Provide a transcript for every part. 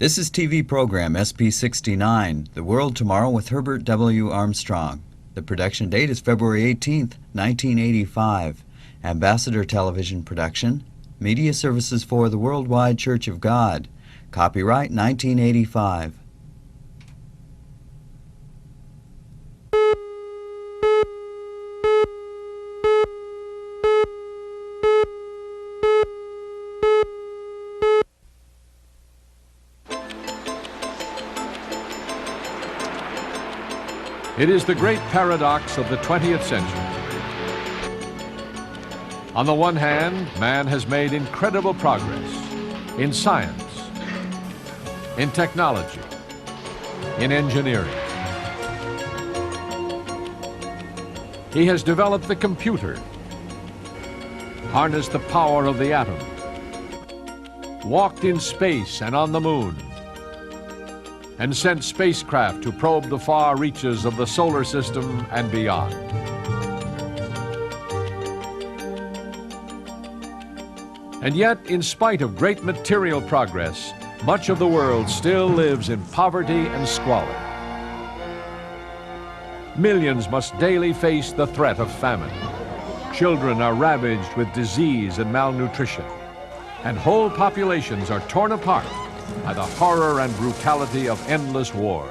This is TV program SP69, The World Tomorrow with Herbert W. Armstrong. The production date is February 18th, 1985. Ambassador Television Production. Media Services for the Worldwide Church of God. Copyright 1985. It is the great paradox of the 20th century. On the one hand, man has made incredible progress in science, in technology, in engineering. He has developed the computer, harnessed the power of the atom, walked in space and on the moon, and sent spacecraft to probe the far reaches of the solar system and beyond. And yet, in spite of great material progress, much of the world still lives in poverty and squalor. Millions must daily face the threat of famine. Children are ravaged with disease and malnutrition, and whole populations are torn apart by the horror and brutality of endless wars.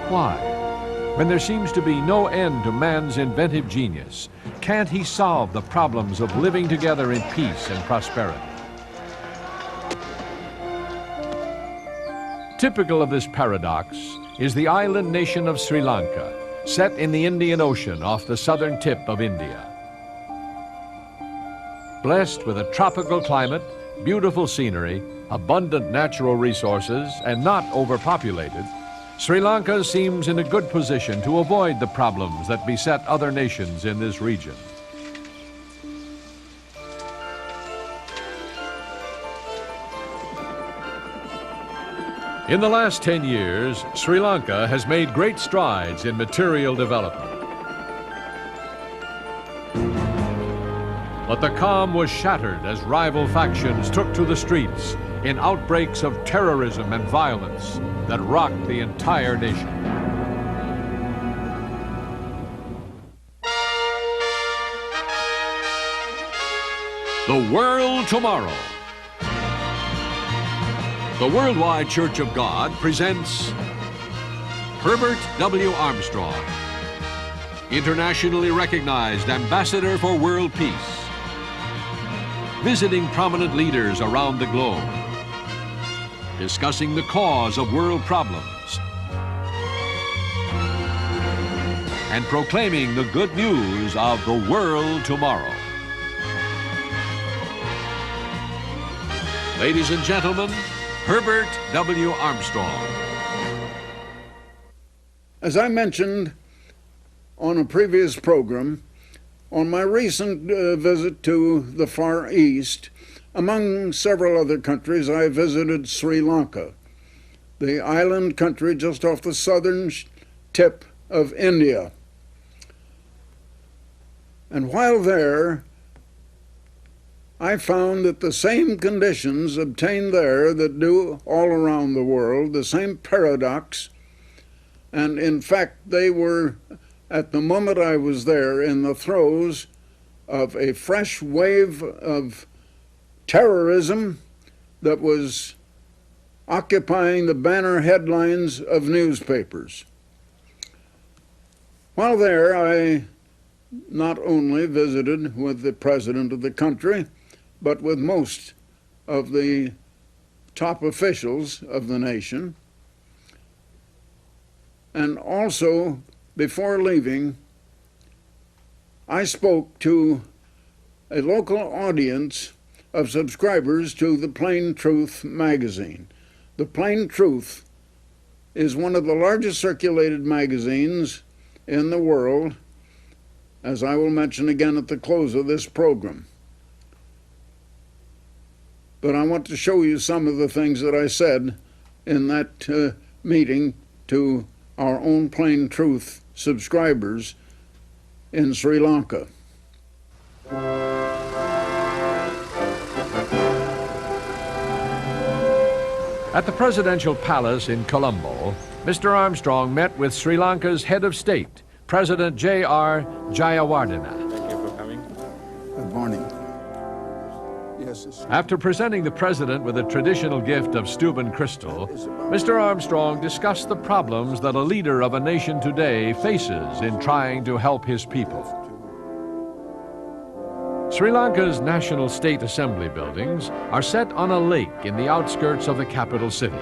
Why? When there seems to be no end to man's inventive genius, can't he solve the problems of living together in peace and prosperity? Typical of this paradox is the island nation of Sri Lanka, set in the Indian Ocean off the southern tip of India. Blessed with a tropical climate, beautiful scenery, abundant natural resources, and not overpopulated, Sri Lanka seems in a good position to avoid the problems that beset other nations in this region. In the last 10 years, Sri Lanka has made great strides in material development. But the calm was shattered as rival factions took to the streets in outbreaks of terrorism and violence that rocked the entire nation. The World Tomorrow. The Worldwide Church of God presents Herbert W. Armstrong, internationally recognized ambassador for world peace, visiting prominent leaders around the globe, discussing the cause of world problems, and proclaiming the good news of the world tomorrow. Ladies and gentlemen, Herbert W. Armstrong. As I mentioned on a previous program, on my recent visit to the Far East, among several other countries, I visited Sri Lanka, the island country just off the southern tip of India. And while there, I found that the same conditions obtained there that do all around the world, the same paradox, and in fact they were, at the moment I was there, in the throes of a fresh wave of terrorism that was occupying the banner headlines of newspapers. While there, I not only visited with the president of the country, but with most of the top officials of the nation, and also, before leaving, I spoke to a local audience of subscribers to the Plain Truth magazine. The Plain Truth is one of the largest circulated magazines in the world, as I will mention again at the close of this program. But I want to show you some of the things that I said in that meeting to our own Plain Truth subscribers in Sri Lanka. At the presidential palace in Colombo, Mr. Armstrong met with Sri Lanka's head of state, President H.W.A. Thank you for coming. Good morning. Yes, After presenting the president with a traditional gift of Steuben crystal, Mr. Armstrong discussed the problems that a leader of a nation today faces in trying to help his people. Sri Lanka's National State Assembly buildings are set on a lake in the outskirts of the capital city.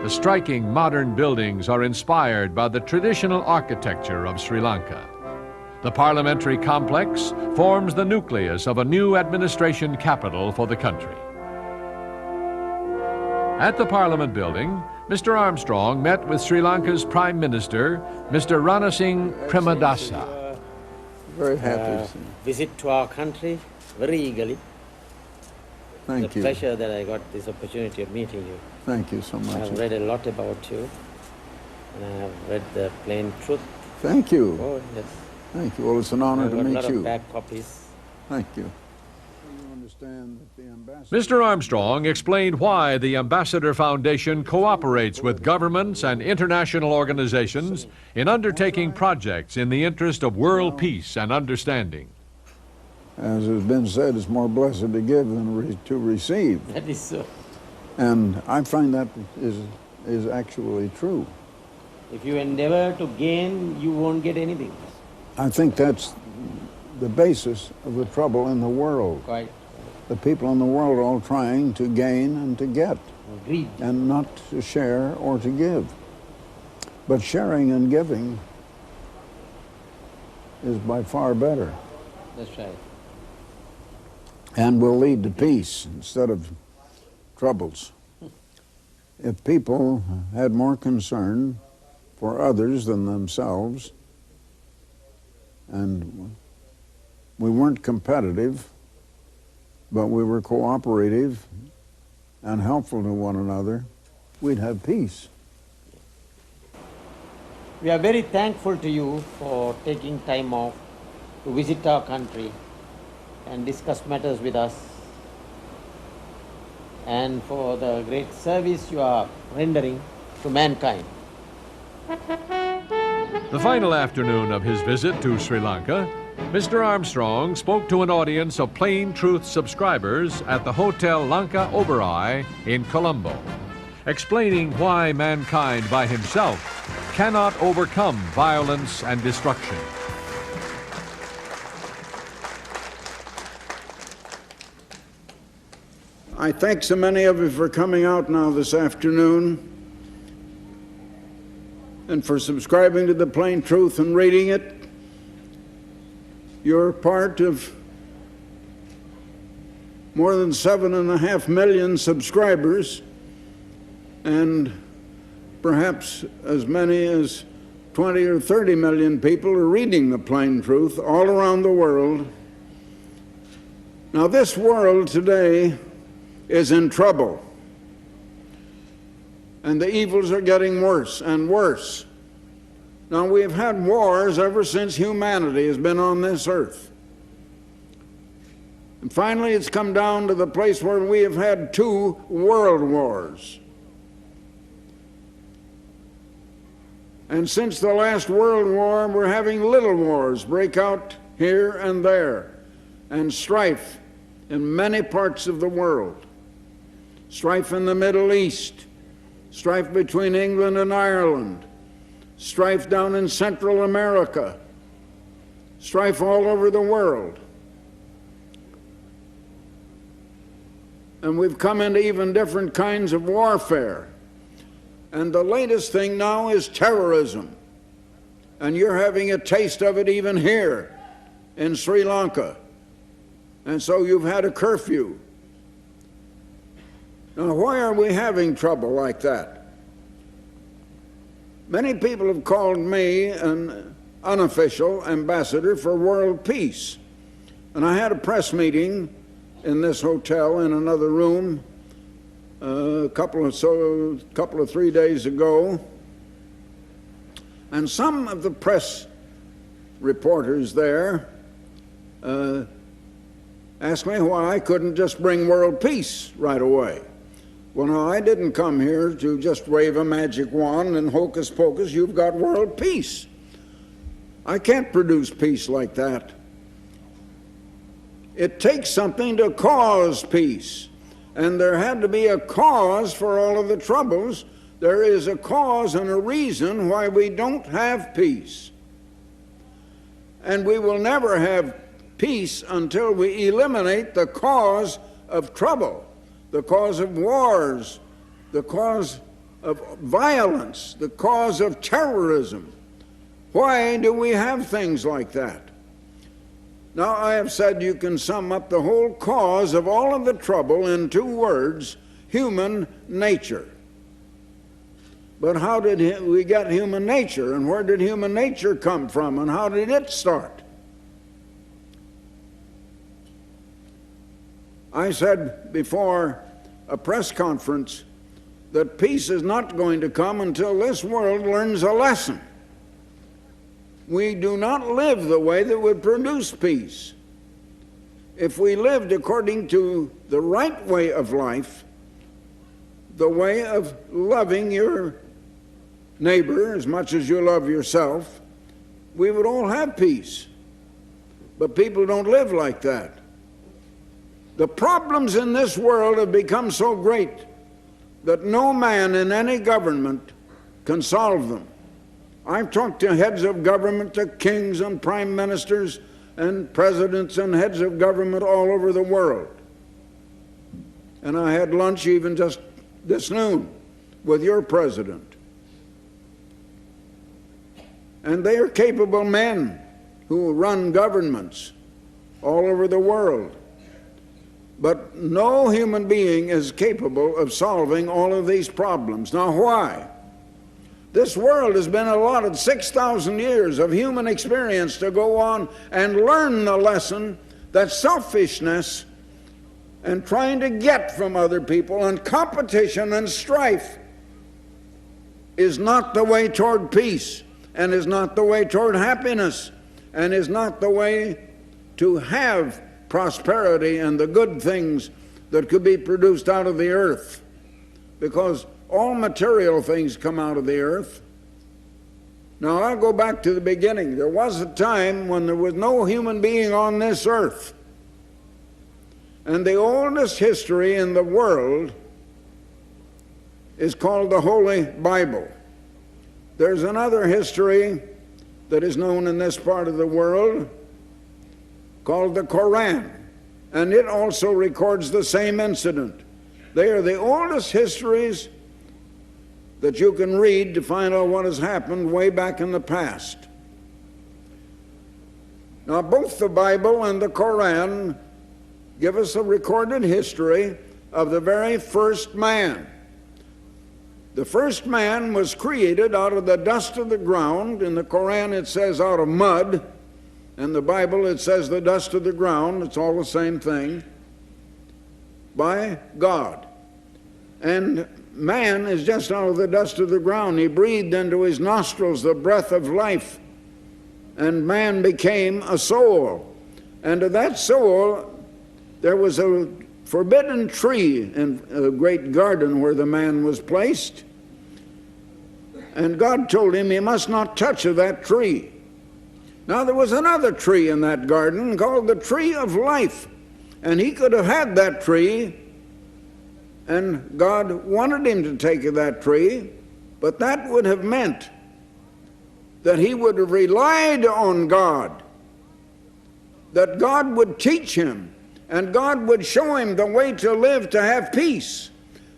The striking modern buildings are inspired by the traditional architecture of Sri Lanka. The parliamentary complex forms the nucleus of a new administration capital for the country. At the Parliament building, Mr. Armstrong met with Sri Lanka's Prime Minister, Mr. Ranasinghe Premadasa. very happy. Visit to our country very eagerly. Thank It's a you. pleasure that I got this opportunity of meeting you. Thank you so I much. have read a lot about you, and I have read The Plain Truth. Thank you. Oh, yes. Thank you. Well, it's an honor I've to got a meet lot of you. back copies. Thank you. You understand that the ambassador... Mr. Armstrong explained why the Ambassador Foundation cooperates with governments and international organizations in undertaking projects in the interest of world peace and understanding. As has been said, it's more blessed to give than to receive. That is so. And I find that is actually true. If you endeavor to gain, you won't get anything. I think that's the basis of the trouble in the world. Quite. The people in the world are all trying to gain and to get, Greed. and not to share or to give. But sharing and giving is by far better, That's right. and will lead to peace instead of troubles. If people had more concern for others than themselves, and we weren't competitive, but we were cooperative and helpful to one another, we'd have peace. We are very thankful to you for taking time off to visit our country and discuss matters with us, and for the great service you are rendering to mankind. The final afternoon of his visit to Sri Lanka, Mr. Armstrong spoke to an audience of Plain Truth subscribers at the Hotel Lanka Oberoi in Colombo, explaining why mankind by himself cannot overcome violence and destruction. I thank so many of you for coming out now this afternoon and for subscribing to The Plain Truth and reading it. You're part of more than 7.5 million subscribers, and perhaps as many as 20 or 30 million people are reading The Plain Truth all around the world. Now, this world today is in trouble, and the evils are getting worse and worse. Now, we've had wars ever since humanity has been on this earth. And finally, it's come down to the place where we have had 2 world wars. And since the last World War, we're having little wars break out here and there, and strife in many parts of the world. Strife in the Middle East, strife between England and Ireland, strife down in Central America, strife all over the world. And we've come into even different kinds of warfare. And the latest thing now is terrorism. And you're having a taste of it even here in Sri Lanka. And so you've had a curfew. Now, why are we having trouble like that? Many people have called me an unofficial ambassador for world peace. And I had a press meeting in this hotel in another room a couple of 3 days ago. And some of the press reporters there asked me why I couldn't just bring world peace right away. Well, no, I didn't come here to just wave a magic wand and hocus pocus, you've got world peace. I can't produce peace like that. It takes something to cause peace. And there had to be a cause for all of the troubles. There is a cause and a reason why we don't have peace. And we will never have peace until we eliminate the cause of trouble, the cause of wars, the cause of violence, the cause of terrorism. Why do we have things like that? Now, I have said you can sum up the whole cause of all of the trouble in 2 words: human nature. But how did we get human nature, and where did human nature come from, and how did it start? I said before a press conference that peace is not going to come until this world learns a lesson. We do not live the way that would produce peace. If we lived according to the right way of life, the way of loving your neighbor as much as you love yourself, we would all have peace. But people don't live like that. The problems in this world have become so great that no man in any government can solve them. I've talked to heads of government, to kings and prime ministers and presidents and heads of government all over the world. And I had lunch even just this noon with your president. And they are capable men who run governments all over the world. But no human being is capable of solving all of these problems. Now, why? This world has been allotted 6,000 years of human experience to go on and learn the lesson that selfishness and trying to get from other people and competition and strife is not the way toward peace, and is not the way toward happiness, and is not the way to have prosperity and the good things that could be produced out of the earth. Because all material things come out of the earth. Now, I'll go back to the beginning. There was a time when there was no human being on this earth. And the oldest history in the world is called the Holy Bible. There's another history that is known in this part of the world called the Koran, and it also records the same incident. They are the oldest histories that you can read to find out what has happened way back in the past. Now, both the Bible and the Koran give us a recorded history of the very first man. The first man was created out of the dust of the ground. In the Koran it says out of mud. In the Bible it says the dust of the ground. It's all the same thing. By God. And man is just out of the dust of the ground. He breathed into his nostrils the breath of life. And man became a soul. And to that soul there was a forbidden tree in a great garden where the man was placed. And God told him he must not touch of that tree. Now there was another tree in that garden called the tree of life. And he could have had that tree, and God wanted him to take of that tree, but that would have meant that he would have relied on God, that God would teach him, and God would show him the way to live to have peace.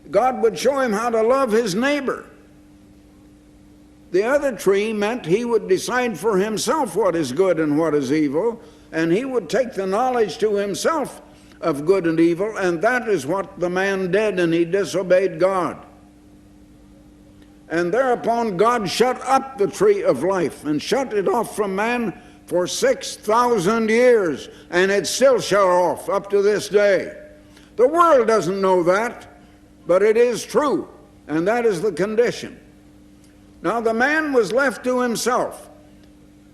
God would show him how to love his neighbor. The other tree meant he would decide for himself what is good and what is evil, and he would take the knowledge to himself of good and evil, and that is what the man did, and he disobeyed God. And thereupon God shut up the tree of life and shut it off from man for 6,000 years, and it's still shut off up to this day. The world doesn't know that, but it is true, and that is the condition. Now the man was left to himself.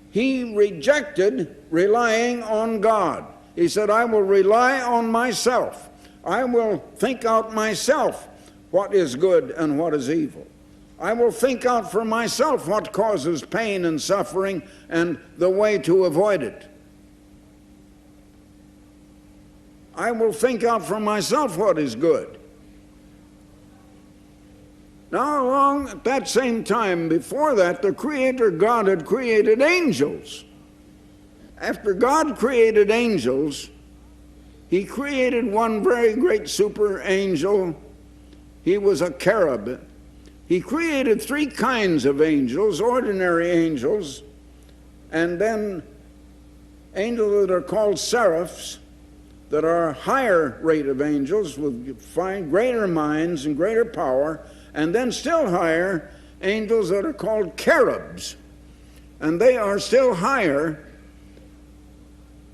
He rejected relying on God. He said, I will rely on myself. I will think out myself what is good and what is evil. I will think out for myself what causes pain and suffering and the way to avoid it. I will think out for myself what is good. Now, along at that same time, before that, the Creator God had created angels. After God created angels, He created one very great super angel. He was a cherub. He created three kinds of angels: ordinary angels, and then angels that are called seraphs, that are a higher rate of angels with greater minds and greater power, and then still higher angels that are called cherubs, and they are still higher.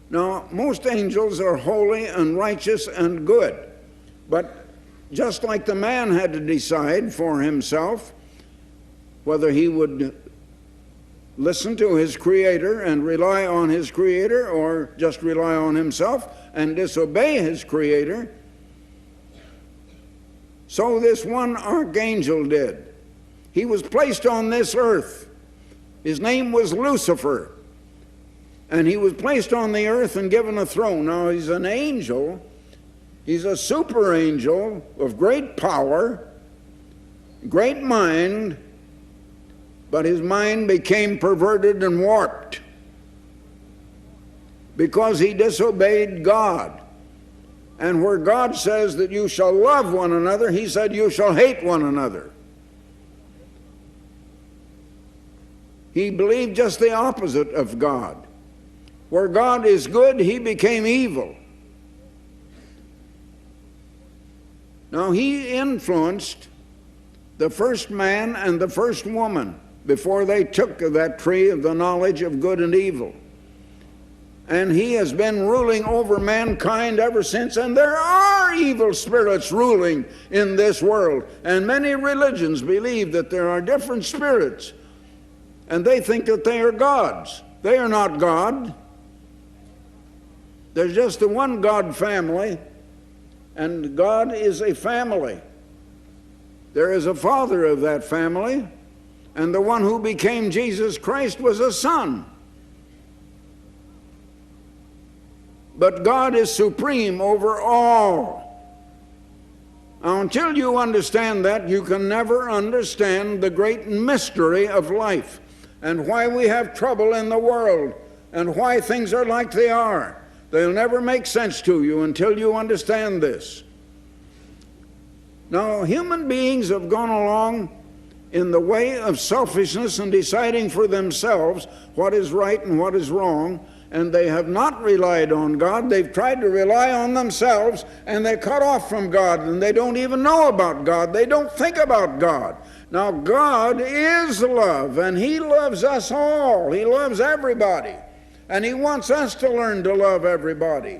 Now, most angels are holy and righteous and good, but just like the man had to decide for himself whether he would listen to his Creator and rely on his Creator, or just rely on himself and disobey his Creator, so this one archangel did. He was placed on this earth. His name was Lucifer. And he was placed on the earth and given a throne. Now, he's an angel. He's a super angel of great power, great mind, but his mind became perverted and warped because he disobeyed God. And where God says that you shall love one another, he said you shall hate one another. He believed just the opposite of God. Where God is good, he became evil. Now, he influenced the first man and the first woman before they took of that tree of the knowledge of good and evil. And he has been ruling over mankind ever since. And there are evil spirits ruling in this world. And many religions believe that there are different spirits. And they think that they are gods. They are not God. There's just the one God family, and God is a family. There is a father of that family, and the one who became Jesus Christ was a son. But God is supreme over all. Now, until you understand that, you can never understand the great mystery of life and why we have trouble in the world and why things are like they are. They'll never make sense to you until you understand this. Now, human beings have gone along in the way of selfishness and deciding for themselves what is right and what is wrong, and they have not relied on God. They've tried to rely on themselves, and they're cut off from God, and they don't even know about God. They don't think about God. Now, God is love, and he loves us all. He loves everybody. And he wants us to learn to love everybody.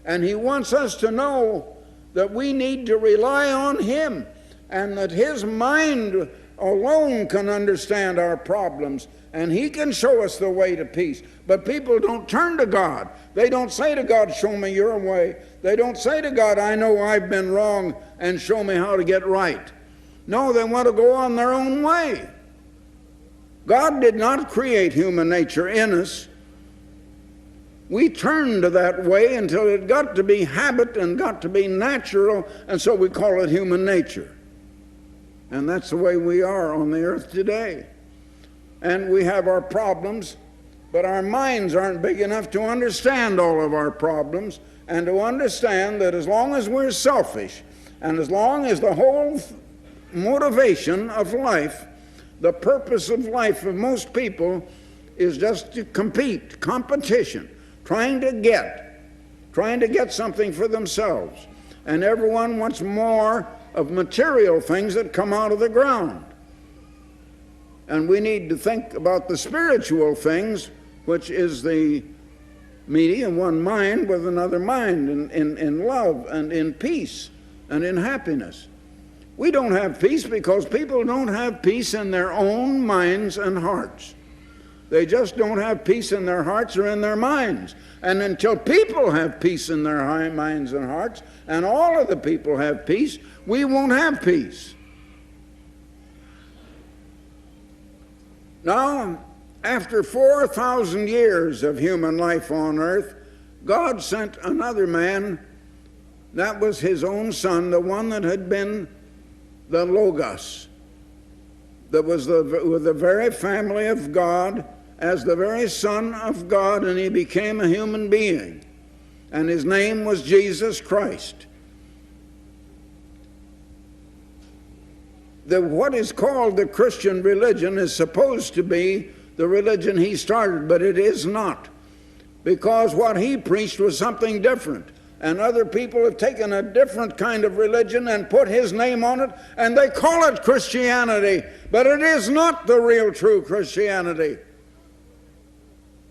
And he wants us to know that we need to rely on him, and that his mind alone can understand our problems, and he can show us the way to peace. But people don't turn to God. They don't say to God, show me your way. They don't say to God, I know I've been wrong, and show me how to get right. No, they want to go on their own way. God did not create human nature in us. We turned to that way until it got to be habit and got to be natural, and so we call it human nature. And that's the way we are on the earth today. And we have our problems, but our minds aren't big enough to understand all of our problems, and to understand that as long as we're selfish, and as long as the whole motivation of life, the purpose of life of most people is just to compete, competition, trying to get something for themselves. And everyone wants more of material things that come out of the ground. And we need to think about the spiritual things, which is the meeting of one mind with another mind, in love and in peace and in happiness. We don't have peace because people don't have peace in their own minds and hearts. They just don't have peace in their hearts or in their minds. And until people have peace in their minds and hearts, and all of the people have peace, we won't have peace. Now, after 4,000 years of human life on earth, God sent another man. That was his own son, the one that had been the Logos, that was with the very family of God, as the very Son of God, and he became a human being. And his name was Jesus Christ. What is called the Christian religion is supposed to be the religion he started, but it is not. Because what he preached was something different. And other people have taken a different kind of religion and put his name on it, and they call it Christianity. But it is not the real true Christianity,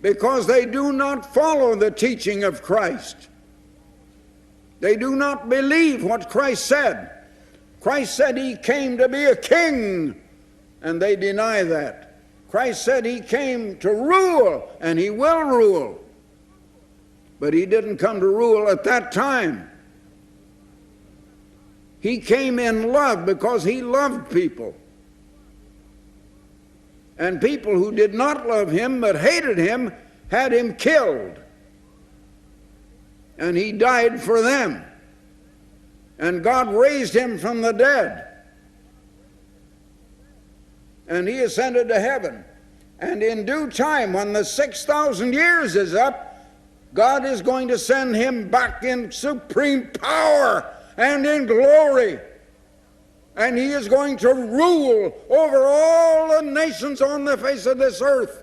because they do not follow the teaching of Christ. They do not believe what Christ said. Christ said he came to be a king, and they deny that. Christ said he came to rule, and he will rule. But he didn't come to rule at that time. He came in love because he loved people. And people who did not love him but hated him had him killed. And he died for them. And God raised him from the dead. And he ascended to heaven. And in due time, when the 6,000 years is up, God is going to send him back in supreme power and in glory. And he is going to rule over all the nations on the face of this earth.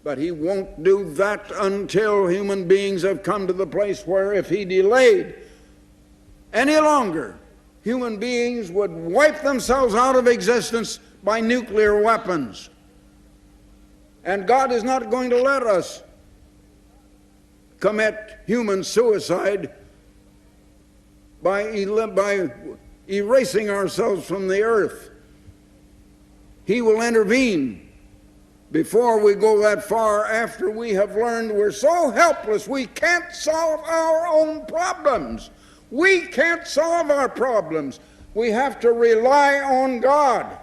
But he won't do that until human beings have come to the place where, if he delayed any longer, human beings would wipe themselves out of existence by nuclear weapons. And God is not going to let us commit human suicide by erasing ourselves from the earth. He will intervene before we go that far, after we have learned we're so helpless we can't solve our own problems. We can't solve our problems. We have to rely on God.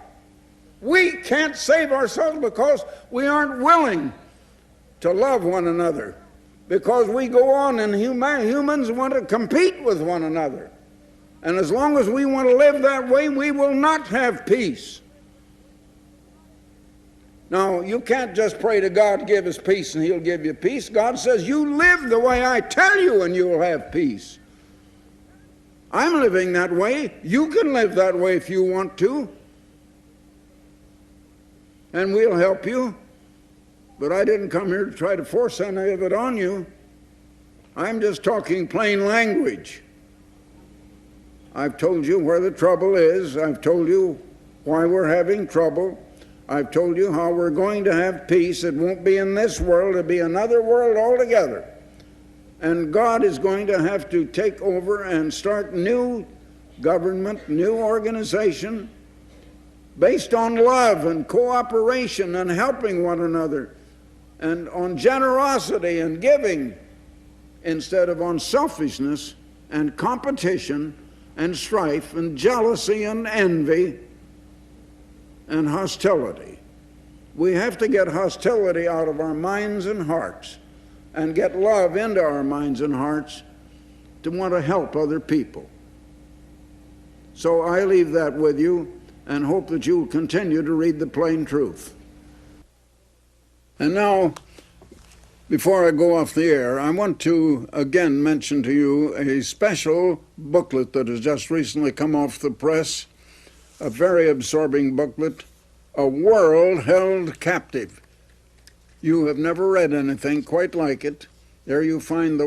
We can't save ourselves because we aren't willing to love one another. Because we go on and humans want to compete with one another. And as long as we want to live that way, we will not have peace. Now, you can't just pray to God, give us peace, and he'll give you peace. God says, you live the way I tell you, and you'll have peace. I'm living that way. You can live that way if you want to. And we'll help you. But I didn't come here to try to force any of it on you. I'm just talking plain language. I've told you where the trouble is. I've told you why we're having trouble. I've told you how we're going to have peace. It won't be in this world. It'll be another world altogether. And God is going to have to take over and start new government, new organization, based on love and cooperation and helping one another, and on generosity and giving, instead of on selfishness and competition and strife and jealousy and envy and hostility. We have to get hostility out of our minds and hearts and get love into our minds and hearts to want to help other people. So I leave that with you and hope that you will continue to read the plain truth. And now, before I go off the air, I want to again mention to you a special booklet that has just recently come off the press, a very absorbing booklet, A World Held Captive. You have never read anything quite like it. There you find the